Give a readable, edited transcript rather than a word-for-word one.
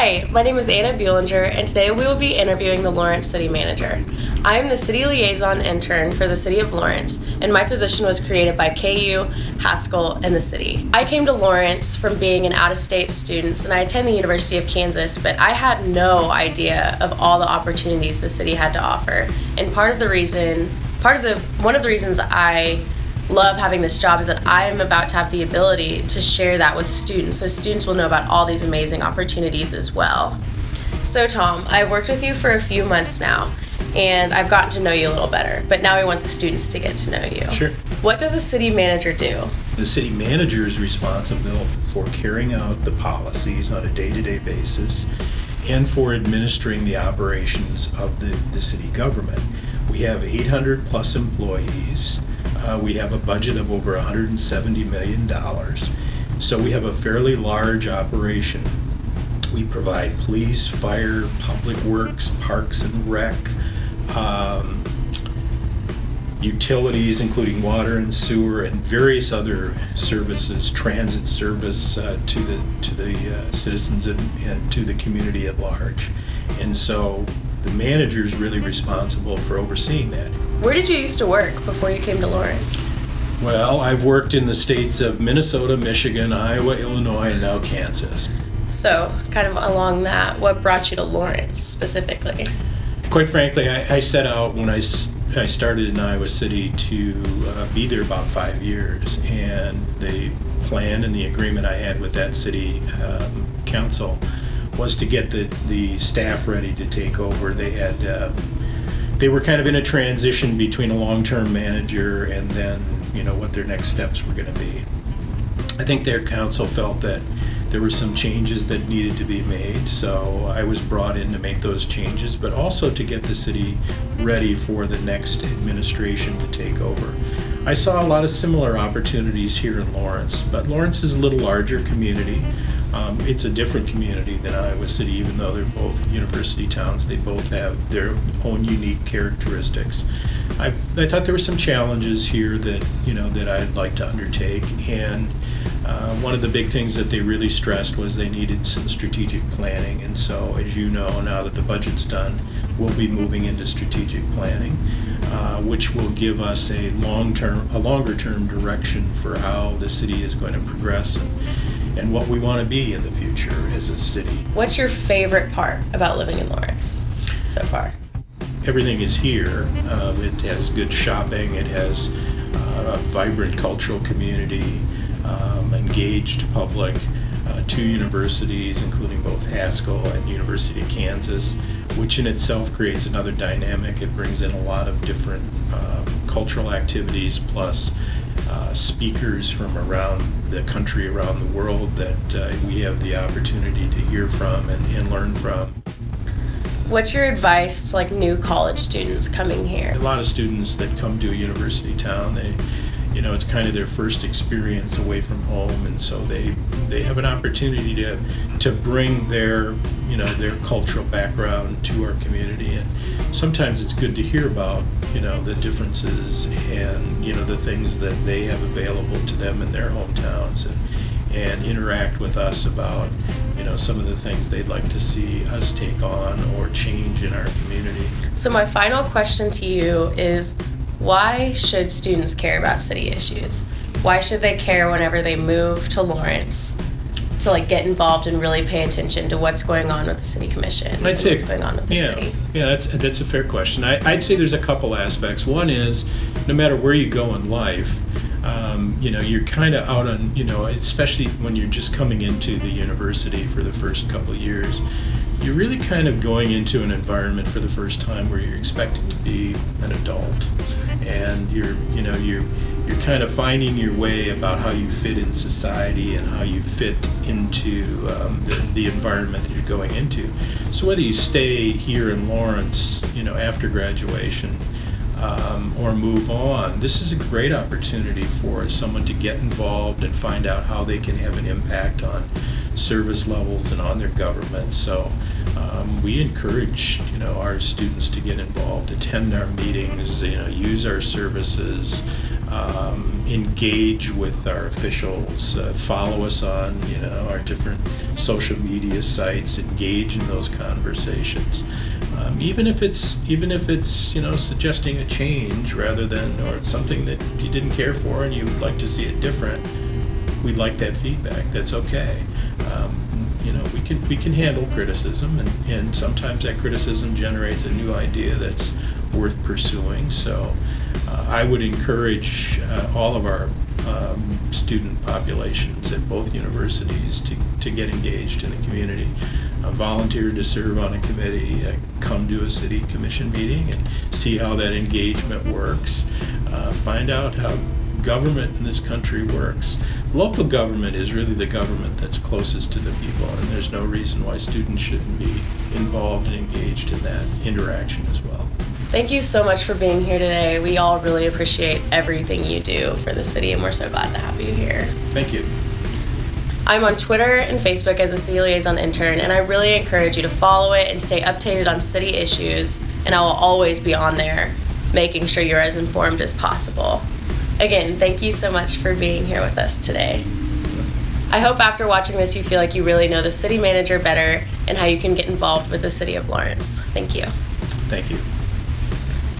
Hi, my name is Anna Buhlinger, and today we will be interviewing the Lawrence City Manager. I am the City Liaison Intern for the City of Lawrence, and my position was created by KU, Haskell, and the city. I came to Lawrence from being an out-of-state student, and I attend the University of Kansas, but I had no idea of all the opportunities the city had to offer. And one of the reasons I love having this job is that I am about to have the ability to share that with students, so students will know about all these amazing opportunities as well. So Tom, I've worked with you for a few months now, and I've gotten to know you a little better, but now we want the students to get to know you. Sure. What does a city manager do? The city manager is responsible for carrying out the policies on a day-to-day basis and for administering the operations of the city government. We have 800 plus employees. We have a budget of over $170 million. So we have a fairly large operation. We provide police, fire, public works, parks and rec, utilities including water and sewer, and various other services, transit service to the citizens and to the community at large. And so the manager is really responsible for overseeing that. Where did you used to work before you came to Lawrence? Well, I've worked in the states of Minnesota, Michigan, Iowa, Illinois, and now Kansas. So, kind of along that, what brought you to Lawrence specifically? Quite frankly, I set out when I started in Iowa City to be there about 5 years, and the plan and the agreement I had with that city council was to get the staff ready to take over. They were kind of in a transition between a long-term manager and then, what their next steps were going to be. I think their council felt that there were some changes that needed to be made, so I was brought in to make those changes, but also to get the city ready for the next administration to take over. I saw a lot of similar opportunities here in Lawrence, but Lawrence is a little larger community. It's a different community than Iowa City, even though they're both university towns. They both have their own unique characteristics. I thought there were some challenges here that I'd like to undertake, and one of the big things that they really stressed was they needed some strategic planning. And so, as you know, now that the budget's done, we'll be moving into strategic planning, which will give us a longer-term direction for how the city is going to progress and what we want to be in the future as a city. What's your favorite part about living in Lawrence so far? Everything is here. It has good shopping. It has a vibrant cultural community, engaged public, 2 universities, including both Haskell and University of Kansas, which in itself creates another dynamic. It brings in a lot of different cultural activities, plus speakers from around the country, around the world that we have the opportunity to hear from and learn from. What's your advice to new college students coming here? A lot of students that come to a university town, it's kind of their first experience away from home, and so they have an opportunity to bring their cultural background to our community. And sometimes it's good to hear about the differences and the things that they have available to them in their hometowns, and interact with us about some of the things they'd like to see us take on or change in our community. So my final question to you is, why should students care about city issues? Why should they care whenever they move to Lawrence to get involved and really pay attention to what's going on with the city commission? I'd say what's going on with the city? Yeah, that's a fair question. I'd say there's a couple aspects. One is, no matter where you go in life, you're kind of out on, especially when you're just coming into the university for the first couple of years, you're really kind of going into an environment for the first time where you're expected to be an adult, and you're kind of finding your way about how you fit in society and how you fit into the environment that you're going into. So whether you stay here in Lawrence, after graduation, or move on, this is a great opportunity for someone to get involved and find out how they can have an impact on service levels and on their government. So we encourage our students to get involved, attend our meetings, use our services, engage with our officials, follow us on our different social media sites, engage in those conversations. Even if it's suggesting a change rather than, or it's something that you didn't care for and you would like to see it different, we'd like that feedback. That's okay. We can handle criticism, and sometimes that criticism generates a new idea that's worth pursuing. So I would encourage all of our student populations at both universities to get engaged in the community. Volunteer to serve on a committee, come to a city commission meeting and see how that engagement works. Find out how government in this country works. Local government is really the government that's closest to the people, and there's no reason why students shouldn't be involved and engaged in that interaction as well. Thank you so much for being here today. We all really appreciate everything you do for the city, and we're so glad to have you here. Thank you. I'm on Twitter and Facebook as a City Liaison Intern, and I really encourage you to follow it and stay updated on city issues, and I will always be on there, making sure you're as informed as possible. Again, thank you so much for being here with us today. I hope after watching this you feel like you really know the city manager better and how you can get involved with the City of Lawrence. Thank you. Thank you.